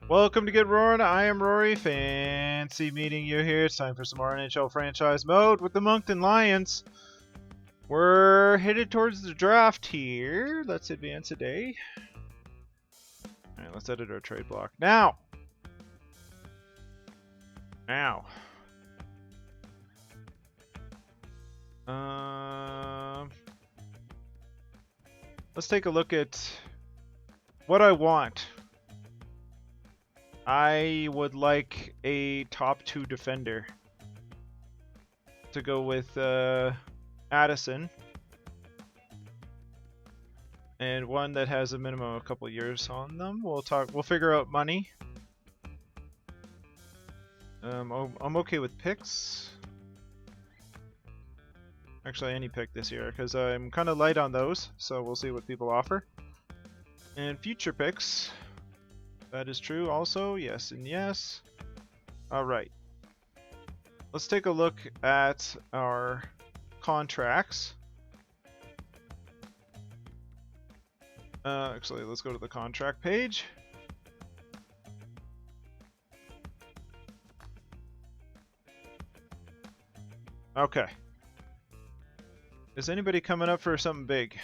Welcome to GetRoaring. I am Rory. Fancy meeting you here. It's time for some more NHL franchise mode with the Moncton Lions. We're headed towards the draft here. Let's advance a day. Alright, let's edit our trade block. Now! Let's take a look at what I want. I would like a top 2 defender to go with Addison, and one that has a minimum of a couple years on them. We'll figure out money. I'm okay with picks. Actually, any pick this year, because I'm kind of light on those, so we'll see what people offer. And future picks. That is true also. Yes and yes. Alright. Let's take a look at our contracts. Actually, let's go to the contract page. Okay. Is anybody coming up for something big?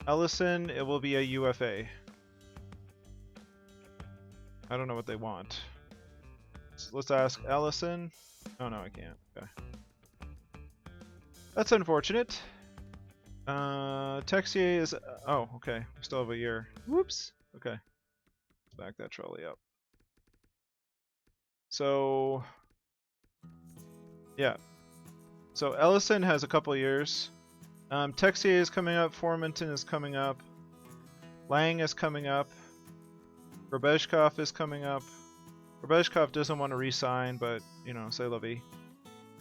Ellison, it will be a UFA. I don't know what they want. So let's ask Ellison. Oh no, I can't. Okay. That's unfortunate. Texier is... oh, okay. We still have a year. Whoops. Okay. Let's back that trolley up. So... yeah. So Ellison has a couple years. Texier is coming up. Formanton is coming up. Lang is coming up. Grabeshkov is coming up. Grabeshkov doesn't want to re-sign, but, you know, say la vie.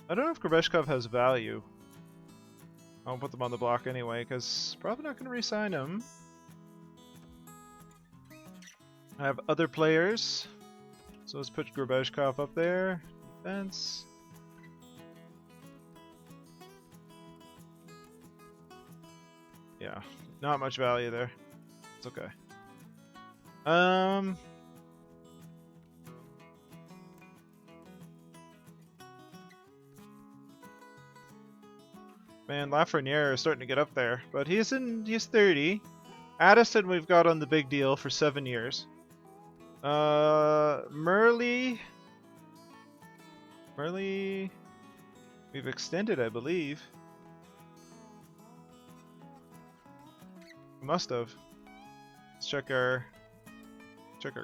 I don't know if Grabeshkov has value. I'll put them on the block anyway, because probably not going to re-sign him. I have other players. So let's put Grabeshkov up there. Defense. Yeah, not much value there. It's okay. Man, Lafreniere is starting to get up there, but he's 30. Addison we've got on the big deal for 7 years. Murley we've extended, I believe. We must have. Let's check our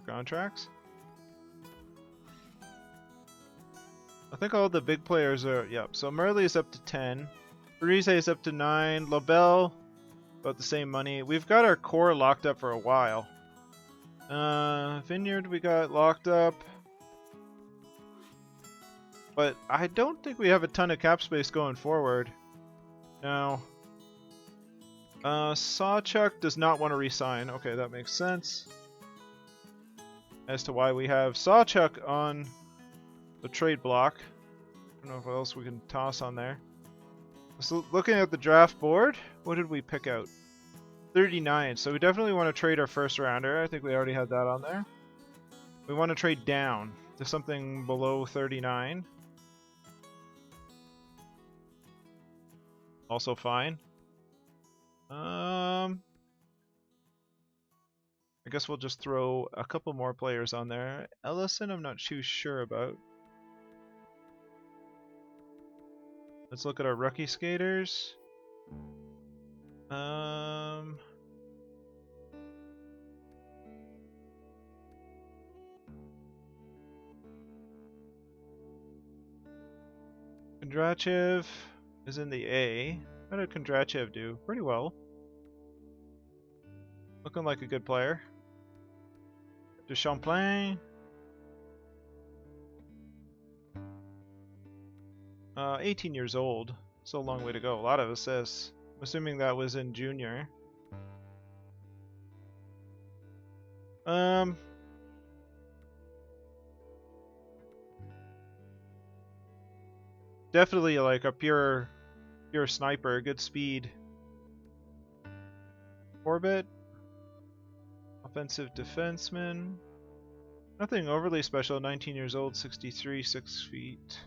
contracts. I think all the big players are, yep. So Murley is up to 10. Parise is up to 9. Lobel, about the same money. We've got our core locked up for a while. Vineyard we got locked up. But I don't think we have a ton of cap space going forward. Now, Sawchuk does not want to re-sign. Okay, that makes sense. As to why we have Sawchuk on the trade block. I don't know what else we can toss on there. So looking at the draft board, what did we pick out? 39. So we definitely want to trade our first rounder. I think we already had that on there. We want to trade down to something below 39. Also fine. I guess we'll just throw a couple more players on there. Ellison, I'm not too sure about. Let's look at our rookie skaters. Kondrachev is in the A. How did Kondrachev do? Pretty well. Looking like a good player. De Champlain. 18 years old. So a long way to go. A lot of assists. I'm assuming that was in junior. Definitely like a pure sniper, good speed. Orbit. Offensive defenseman. Nothing overly special. 19 years old, 63, 6 feet.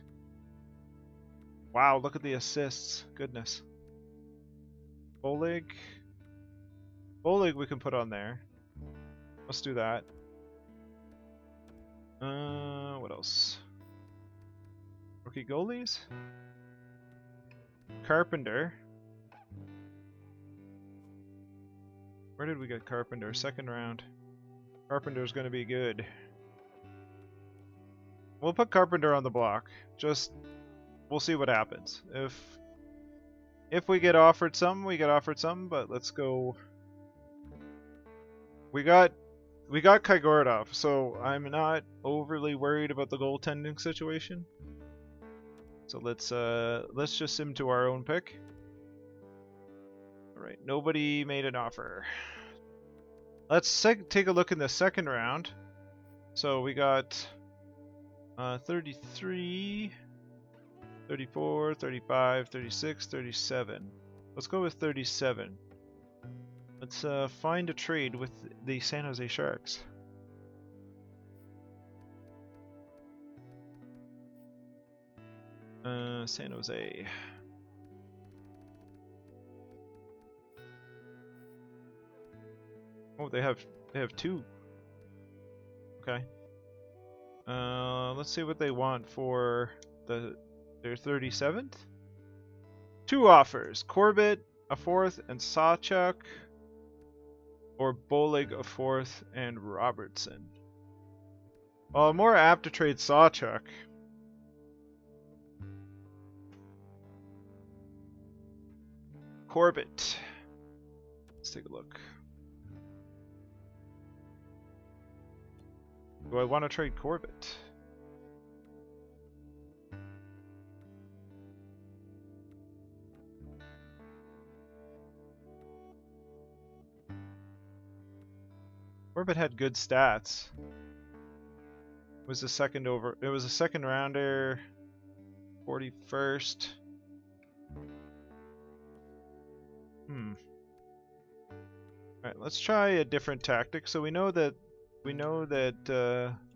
Wow, look at the assists. Goodness. Bolig. Bolig we can put on there. Let's do that. What else? Rookie goalies? Carpenter. Where did we get Carpenter? Second round. Carpenter's gonna be good. We'll put Carpenter on the block. Just, we'll see what happens. If we get offered something, we get offered something, but let's go. We got Kygorodov, so I'm not overly worried about the goaltending situation. So let's just sim to our own pick. Alright, nobody made an offer. Let's take a look in the second round. So we got 33, 34, 35, 36, 37. Let's go with 37. Let's find a trade with the San Jose Sharks. San Jose. Oh, they have two. Okay. Let's see what they want for their 37th. Two offers: Corbett, a 4th, and Sawchuk, or Bolig, a 4th, and Robertson. Well, I'm more apt to trade Sawchuk. Corbett. Let's take a look. Do I want to trade Corbett? Corbett had good stats. It was a second rounder, 41st. Alright, let's try a different tactic. So we know that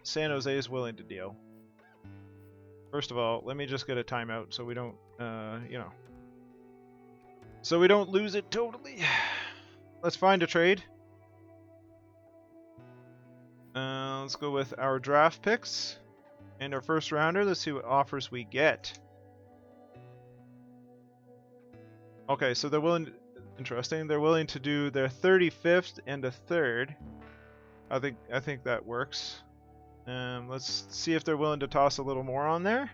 San Jose is willing to deal. First of all, let me just get a timeout so we don't so we don't lose it totally. Let's find a trade. Let's go with our draft picks and our first rounder. Let's see what offers we get. Okay, so they're willing. Interesting. They're willing to do their 35th and a 3rd. I think that works. Let's see if they're willing to toss a little more on there.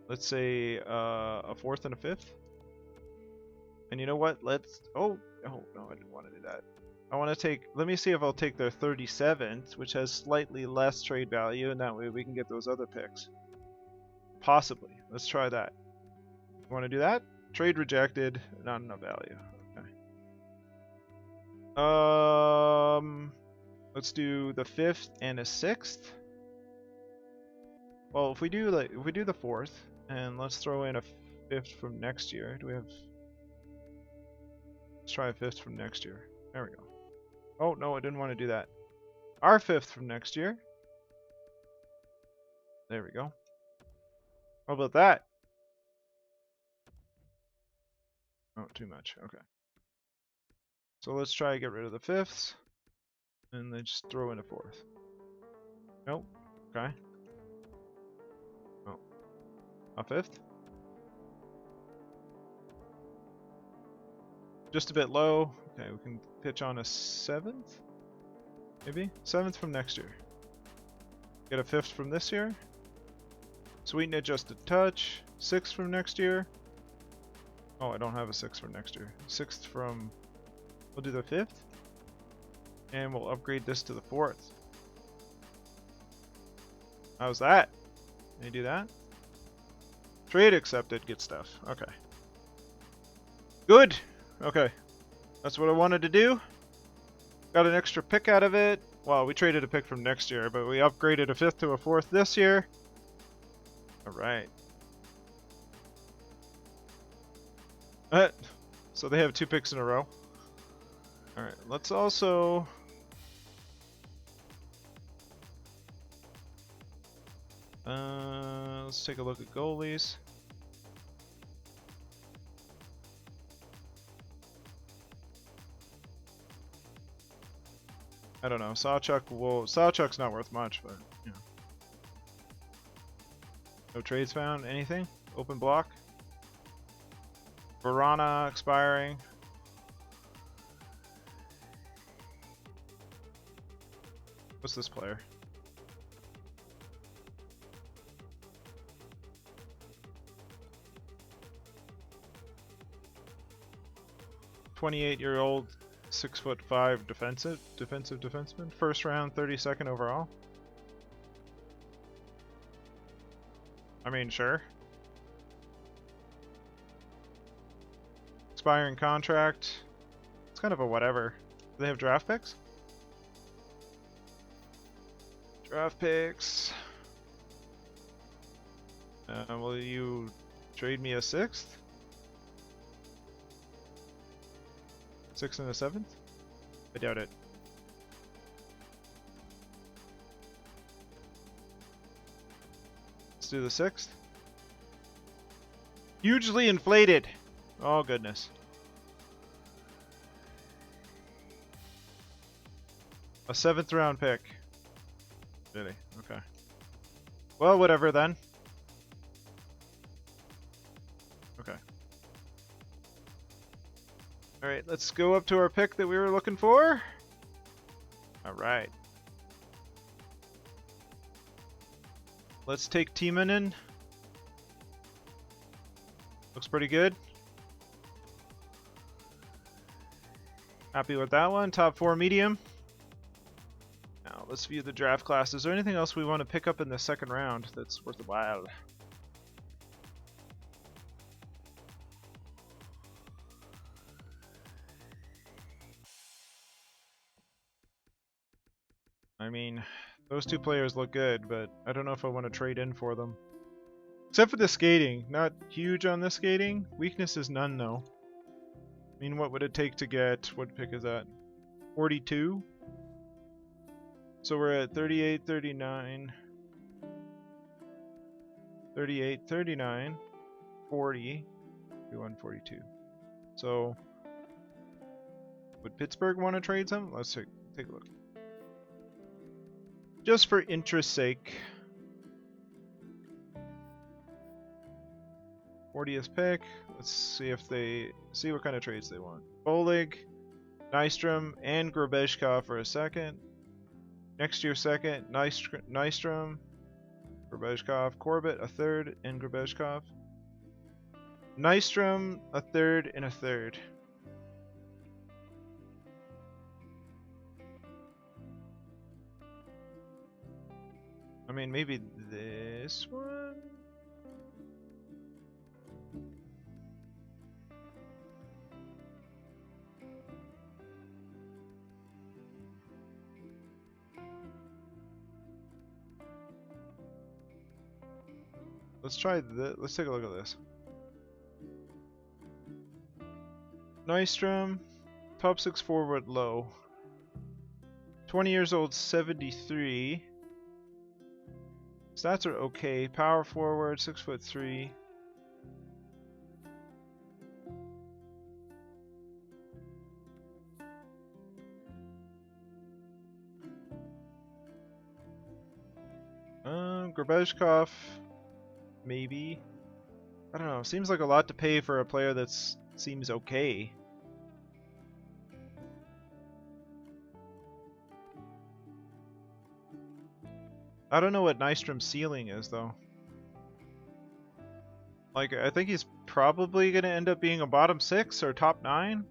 Let's say a 4th and a 5th. And you know what? Let's. Oh no, I didn't want to do that. I want to take. Let me see if I'll take their 37th, which has slightly less trade value, and that way we can get those other picks. Possibly. Let's try that. You want to do that? Trade rejected. Not enough value. Okay. Let's do the 5th and a 6th. Well, if we do the 4th, and let's throw in a 5th from next year. Do we have? Let's try a 5th from next year. There we go. Oh no, I didn't want to do that. Our 5th from next year. There we go. How about that? Oh, too much. Okay. So let's try to get rid of the 5ths. And then just throw in a 4th. Nope. Okay. Oh. A 5th? Just a bit low. Okay, we can pitch on a 7th? Maybe? 7th from next year. Get a 5th from this year. Sweeten it just a touch. 6th from next year. Oh, I don't have a 6th from next year. 6th from... We'll do the 5th. And we'll upgrade this to the 4th. How's that? Can you do that? Trade accepted. Good stuff. Okay. Good! Okay. That's what I wanted to do. Got an extra pick out of it. Well, we traded a pick from next year, but we upgraded a 5th to a 4th this year. Alright. So they have 2 picks in a row. Alright, let's also... let's take a look at goalies. I don't know. Sawchuk's not worth much, but yeah. No trades found. Anything? Open block. Verana expiring. What's this player? "28-year-old, 6'5" defensive defenseman. First round, 32nd overall. I mean, sure. Expiring contract. It's kind of a whatever. Do they have draft picks? Draft picks. Will you trade me a 6th? 6th and a 7th? I doubt it. Let's do the 6th. Hugely inflated! Oh goodness. A 7th round pick. Really? Okay. Well, whatever then. Okay. Alright, let's go up to our pick that we were looking for. Alright. Let's take Timonen. Looks pretty good. Happy with that one. Top 4 medium. Now let's view the draft class. Is there anything else we want to pick up in the second round that's worth a while? I mean, those 2 players look good, but I don't know if I want to trade in for them. Except for the skating. Not huge on the skating. Weakness is none, though. I mean, what would it take to get... What pick is that? 42? So we're at 38, 39... 38, 39... 40... 41, 42. So... Would Pittsburgh want to trade some? Let's take a look. Just for interest's sake. 40th pick. Let's see if they see what kind of trades they want. Bolig, Nystrom, and Grabeshkov for a 2nd. Next year 2nd, Nystrom, Grabeshkov, Corbett a 3rd, and Grabeshkov. Nystrom a 3rd and a 3rd. I mean, maybe this one? Let's try this. Let's take a look at this. Nystrom, top 6 forward, low. 20 years old, 73. Stats are okay. Power forward, 6'3". Grabeshkov, maybe. I don't know. Seems like a lot to pay for a player that seems okay. I don't know what Nystrom's ceiling is, though. Like, I think he's probably going to end up being a bottom 6 or top 9.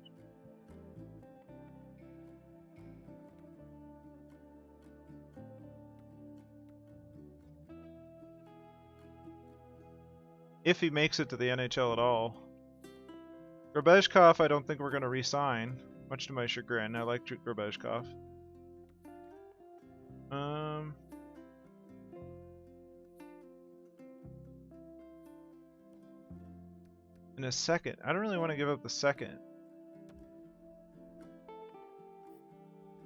If he makes it to the NHL at all. Grabeshkov, I don't think we're going to re-sign, much to my chagrin. I like Grabeshkov. in a second. I don't really want to give up the second.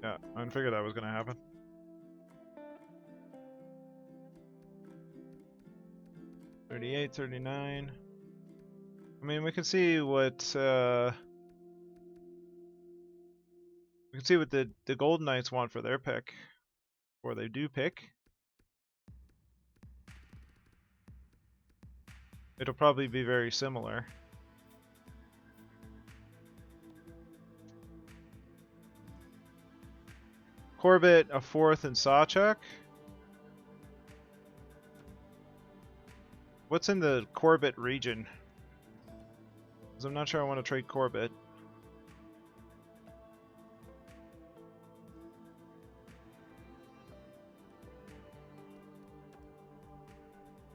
Yeah, I figured that was going to happen. $38, $39. I mean, we can see what the Golden Knights want for their pick, or they do pick. It'll probably be very similar. Corbett, a fourth, and Sawchuk. What's in the Corbett region? Because I'm not sure I want to trade Corbett.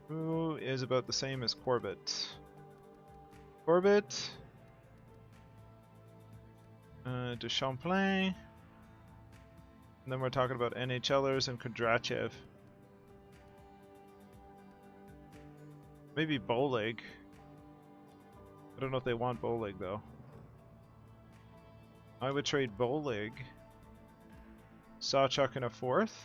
Who is about the same as Corbett? Corbett. De Champlain. And then we're talking about NHLers and Kondrachev. Maybe Bowleg. I don't know if they want Bowleg though. I would trade Bowleg. Sawchuk in a fourth.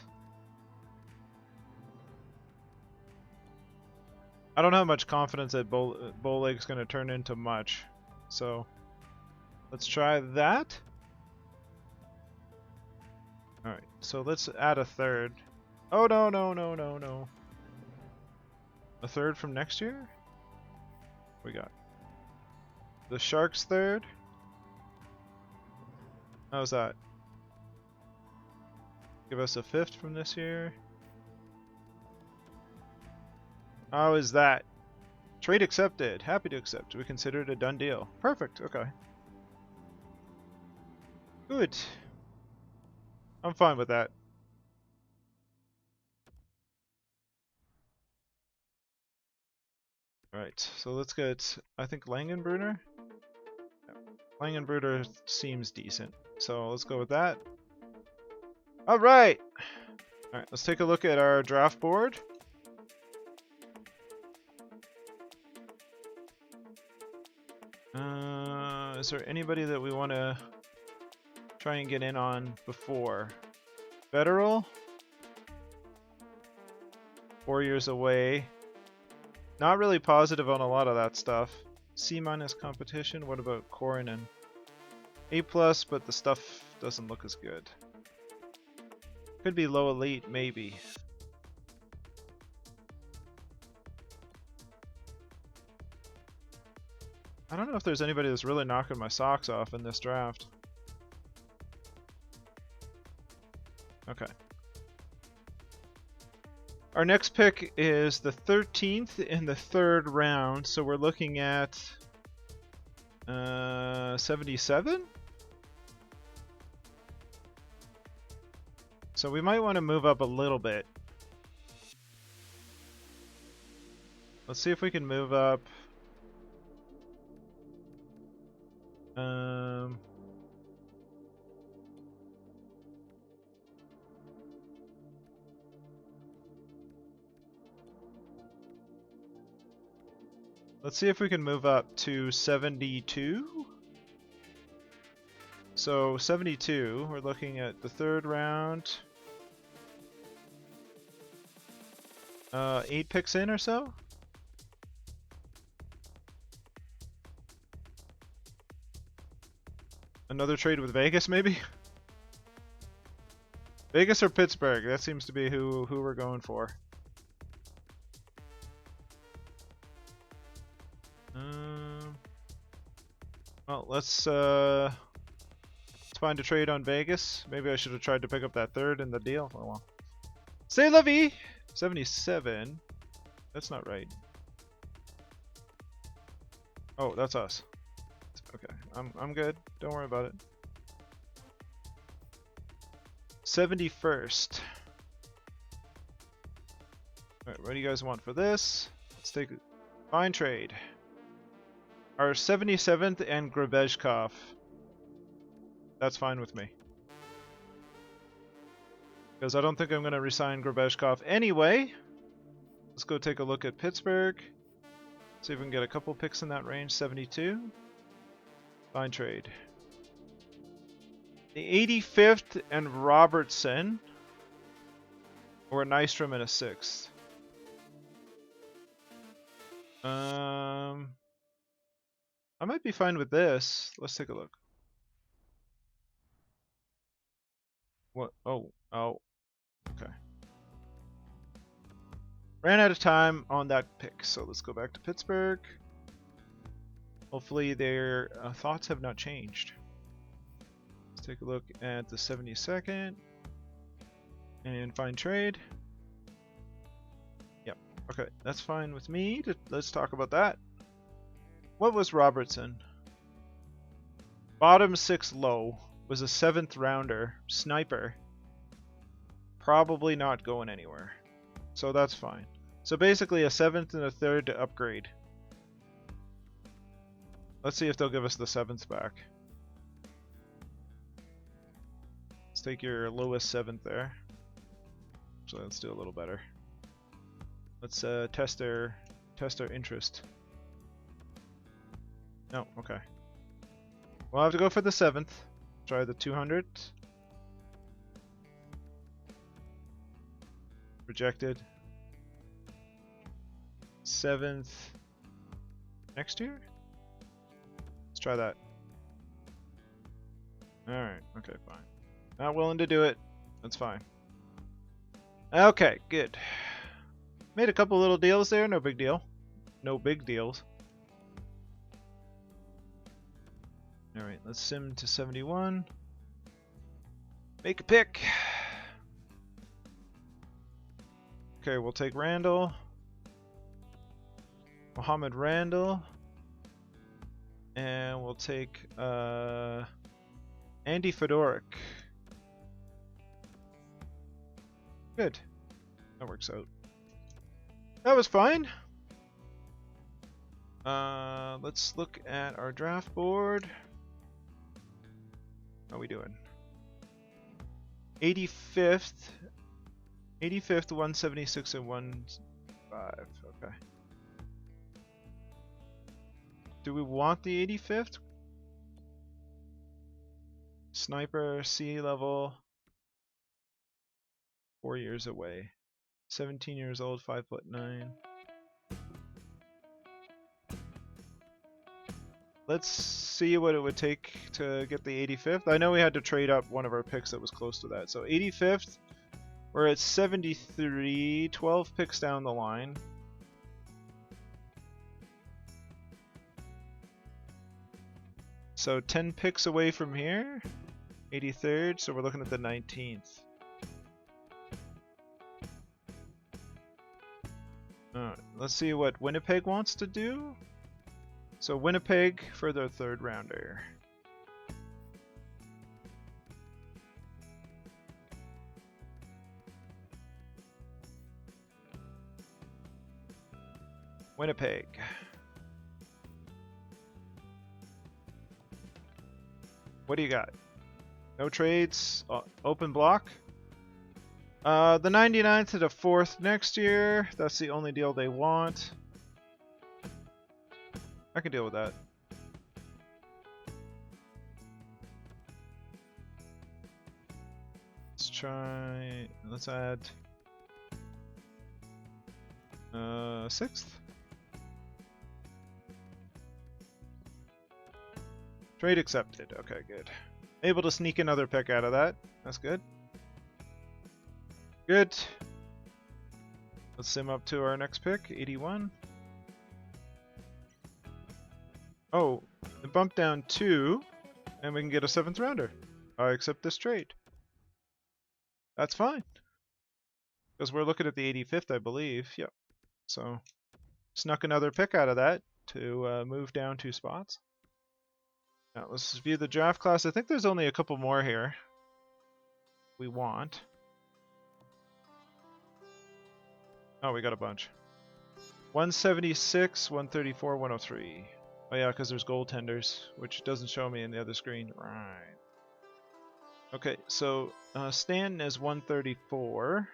I don't have much confidence that Bowleg's going to turn into much. So let's try that. Alright, so let's add a third. Oh, no. A third from next year? We got the Sharks third. How's that? Give us a fifth from this year. How is that? Trade accepted. Happy to accept. We consider it a done deal. Perfect. Okay. Good. I'm fine with that. Alright, so let's get, I think, Langenbrunner? Yeah. Langenbrunner seems decent. So let's go with that. Alright! Alright, let's take a look at our draft board. Is there anybody that we want to try and get in on before? Federal? 4 years away. Not really positive on a lot of that stuff. C- competition. What about Korinen? A+, but the stuff doesn't look as good. Could be low elite, maybe. I don't know if there's anybody that's really knocking my socks off in this draft. Okay. Our next pick is the 13th in the 3rd round, so we're looking at 77? So we might want to move up a little bit. Let's see if we can move up. Let's see if we can move up to 72. So 72, we're looking at the 3rd round. 8 picks in or so? Another trade with Vegas, maybe? Vegas or Pittsburgh? That seems to be who we're going for. Well, let's find a trade on Vegas. Maybe I should have tried to pick up that 3rd in the deal. Oh well. C'est la vie! 77. That's not right. Oh, that's us. Okay, I'm good. Don't worry about it. 71st. Alright, what do you guys want for this? Let's take a fine trade. Our 77th and Grabeshkov. That's fine with me. Because I don't think I'm going to resign Grabeshkov anyway. Let's go take a look at Pittsburgh. See if we can get a couple picks in that range. 72. Fine trade. The 85th and Robertson. Or a Nystrom and a 6th. I might be fine with this. Let's take a look. What? Oh. Okay. Ran out of time on that pick, so let's go back to Pittsburgh. Hopefully their thoughts have not changed. Let's take a look at the 72nd and find trade. Yep. Okay, that's fine with me. Let's talk about that. What was Robertson? Bottom 6 low. Was a 7th rounder. Sniper. Probably not going anywhere. So that's fine. So basically a 7th and a 3rd to upgrade. Let's see if they'll give us the 7th back. Let's take your lowest 7th there. So let's do a little better. Let's test their interest. No, okay. We'll have to go for the 7th. Try the 200. Rejected. 7th next year? Let's try that. Alright, okay, fine. Not willing to do it. That's fine. Okay, good. Made a couple little deals there, no big deal. No big deals. Alright, let's sim to 71. Make a pick. Okay, we'll take Randall. Mohammed Randall. And we'll take Andy Fedoric. Good. That works out. That was fine. Let's look at our draft board. How are we doing? 85th. 85th, 176 and 1-5. Okay. Do we want the 85th? Sniper, C level. 4 years away. 17 years old, 5'9". Let's see what it would take to get the 85th. I know we had to trade up one of our picks that was close to that. So 85th, we're at 73, 12 picks down the line. So 10 picks away from here, 83rd, so we're looking at the 19th. Alright, let's see what Winnipeg wants to do. So Winnipeg for their 3rd rounder. Winnipeg. What do you got? No trades? Open block? The 99th to the 4th next year. That's the only deal they want. I can deal with that. Let's try... Let's add... 6th? Trade accepted. Okay, good. Able to sneak another pick out of that. That's good. Good. Let's sim up to our next pick, 81. Oh, it bumped down 2, and we can get a 7th rounder. I accept this trade. That's fine. Because we're looking at the 85th, I believe. Yep. So, snuck another pick out of that to move down 2 spots. Now, let's view the draft class. I think there's only a couple more here we want. Oh, we got a bunch. 176, 134, 103. Oh yeah, because there's goaltenders, which doesn't show me in the other screen. Right. Okay, so Stanton is 134.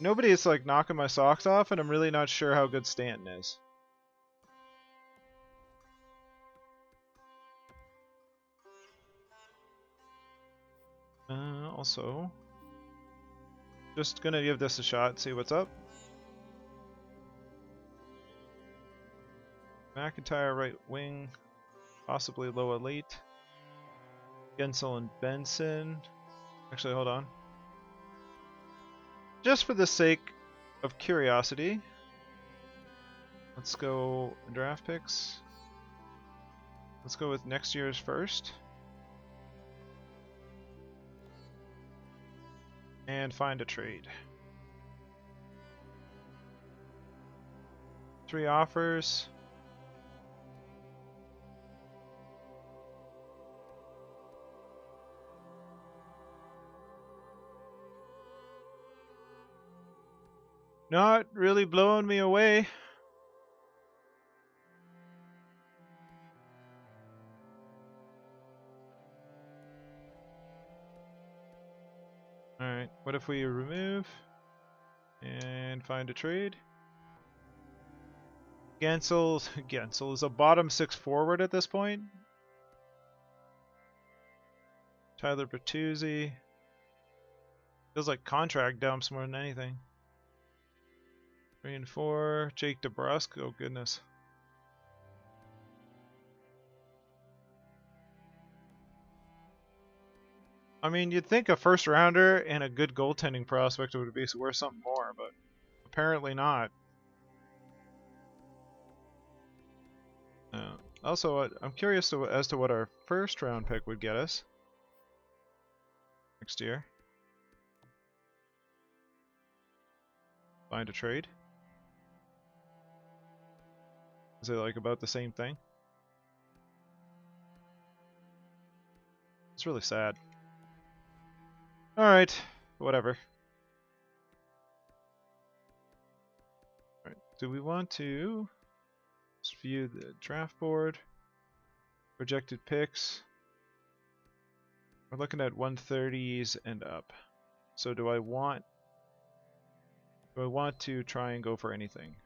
Nobody is like knocking my socks off, and I'm really not sure how good Stanton is. Also, just gonna give this a shot, see what's up. McIntyre right wing, possibly low elite. Gensel and Benson. Actually, hold on. Just for the sake of curiosity, let's go draft picks. Let's go with next year's first. And find a trade. 3 offers. Not really blowing me away. Alright, what if we remove and find a trade? Gensel is a bottom 6 forward at this point. Tyler Bertuzzi. Feels like contract dumps more than anything. 3 and 4. Jake DeBrusk. Oh goodness. I mean, you'd think a first rounder and a good goaltending prospect would be worth something more, but apparently not. Also, I'm curious as to what our first round pick would get us next year. Find a trade. Is it like about the same thing? It's really sad. Alright, whatever. Alright, do we want to just view the draft board? Projected picks. We're looking at 130s and up. So do I want to try and go for anything?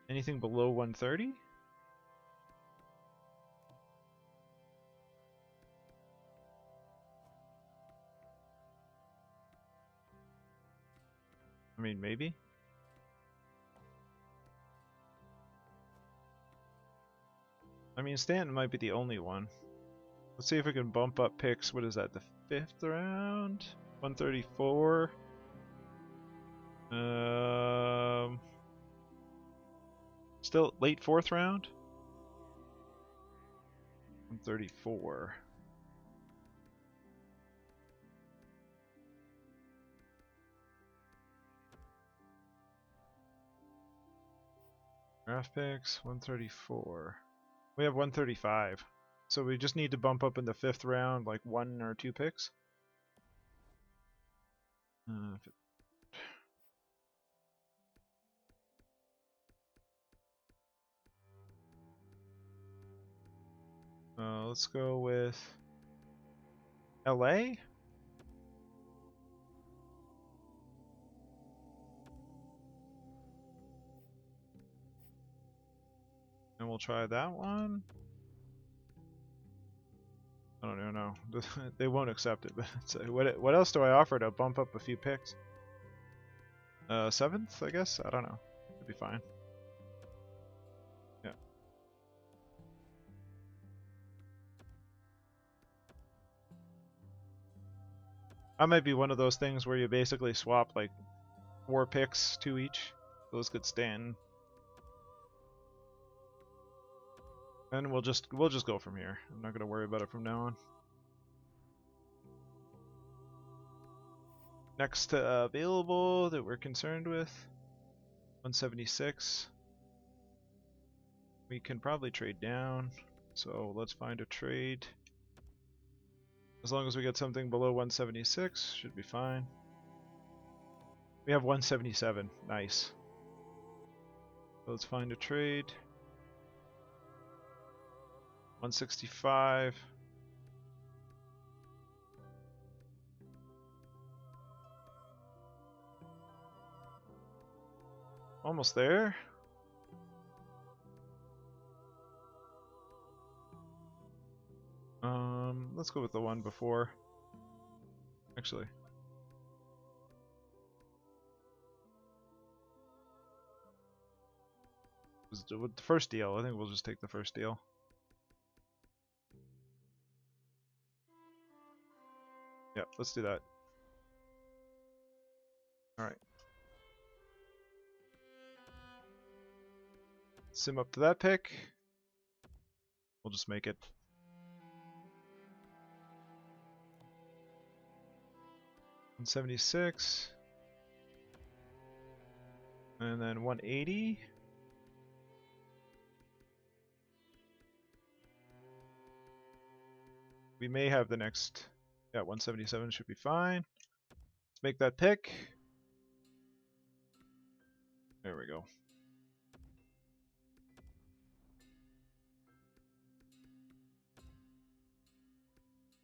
Anything below 130? I mean, maybe. I mean, Stanton might be the only one. Let's see if we can bump up picks. What is that, the 5th round? 134. Still late 4th round? 134. Draft picks, 134. We have 135. So we just need to bump up in the 5th round, like 1 or 2 picks. Let's go with LA. And we'll try that one. I don't even know. They won't accept it. But what else do I offer to bump up a few picks? 7th, I guess? I don't know. It'd be fine. Yeah. I might be one of those things where you basically swap like 4 picks, 2 each. Those could stand. And we'll just go from here. I'm not gonna worry about it from now on. Next available that we're concerned with, 176. We can probably trade down, so let's find a trade. As long as we get something below 176, should be fine. We have 177, nice. So let's find a trade. 165. almost there. Let's go with the one before. Actually. With the first deal, I think we'll just take the first deal. Yep, let's do that. Alright. Sim up to that pick. We'll just make it. $176. And then 180. We may have the next. Yeah, 177 should be fine. Let's make that pick. There we go.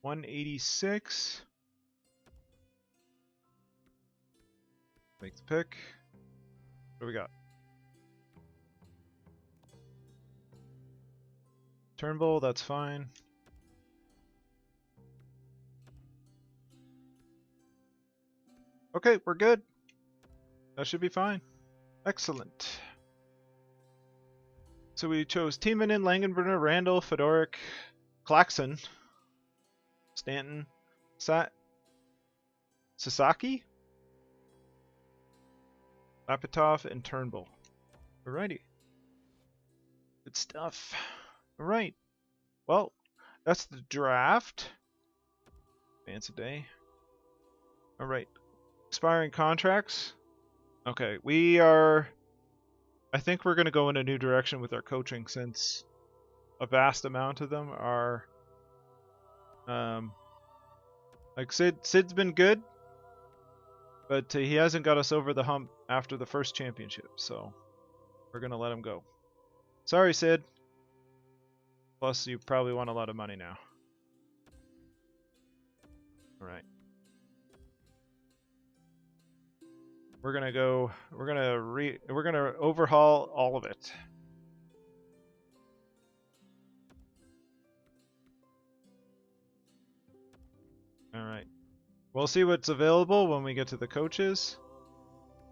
$186. Make the pick. What do we got? Turnbull, that's fine. Okay, we're good. That should be fine. Excellent. So we chose Tiemann, Langenbrunner, Randall, Fedoric, Klaxon, Stanton, Sasaki, Lapitov, and Turnbull. Alrighty. Good stuff. Alright. Well, that's the draft. Fancy day. Alright. Expiring contracts. Okay, we are... I think we're going to go in a new direction with our coaching since a vast amount of them are... like Sid's been good, but he hasn't got us over the hump after the first championship, so we're going to let him go. Sorry, Sid. Plus, you probably want a lot of money now. Alright. We're gonna overhaul all of it. Alright. We'll see what's available when we get to the coaches.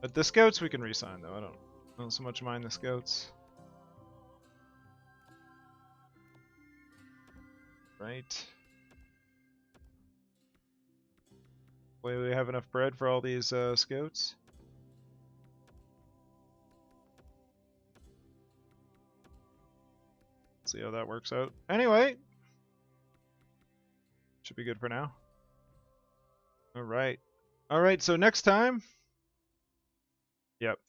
But the scouts we can re-sign though. I don't so much mind the scouts. Right. Hopefully we have enough bread for all these scouts. See how that works out. Anyway, should be good for now. Alright. Alright, so next time... Yep.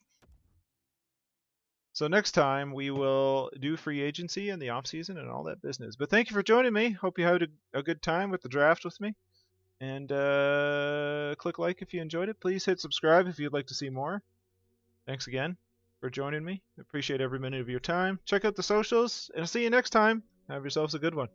So next time we will do free agency and the off-season and all that business. But thank you for joining me. Hope you had a good time with the draft with me. And click like if you enjoyed it. Please hit subscribe if you'd like to see more. Thanks again for joining me. Appreciate every minute of your time. Check out the socials, and I'll see you next time. Have yourselves a good one.